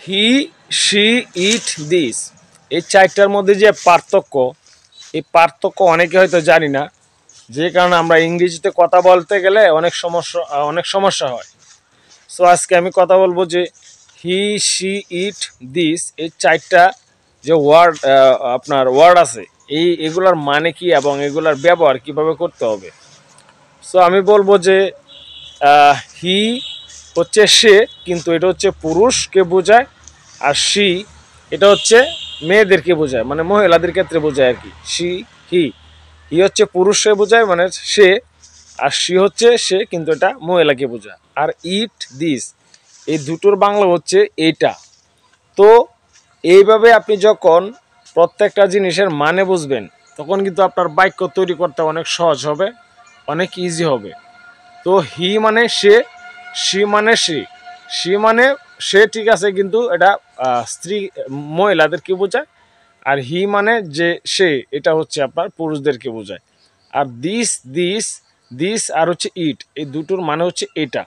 He, she, it, this, এই চারটার মধ্যে যে পার্থক্য, এই পার্থক্য অনেকে হয়তো জানি না, যে কারণে আমরা ইংরেজিতে কথা বলতে গেলে অনেক সমস্যা হয়। সো আজকে আমি কথা বলবো যে হি, শি, ইট, দিস, এই চারটা যে আপনার ওয়ার্ড আছে, এগুলার মানে কি এবং এগুলার ব্যবহার কিভাবে করতে হবে। সো আমি বলবো যে হি হচ্ছে সে, কিন্তু এটা হচ্ছে পুরুষকে বোঝায়। আর শি, এটা হচ্ছে মেয়েদেরকে বোঝায়, মানে মহিলাদের ক্ষেত্রে বোঝায় আর কি। হি হি হচ্ছে পুরুষকে বোঝায়, মানে সে। আর শি হচ্ছে সে, কিন্তু এটা মহিলাকে বোঝায়। আর ইট, দিস, এই দুটোর বাংলা হচ্ছে এইটা। তো এইভাবে আপনি যখন প্রত্যেকটা জিনিসের মানে বুঝবেন, তখন কিন্তু আপনার বাক্য তৈরি করতে অনেক সহজ হবে, অনেক ইজি হবে। তো হি মানে সে, সি মানে সি মানে সে, ঠিক আছে, কিন্তু এটা স্ত্রী মহিলাদেরকে বোঝায়। আর হি মানে যে সে, এটা হচ্ছে আপনার পুরুষদেরকে বোঝায়। আর দিস, দিস, দিস আর হচ্ছে ইট, এই দুটোর মানে হচ্ছে এটা।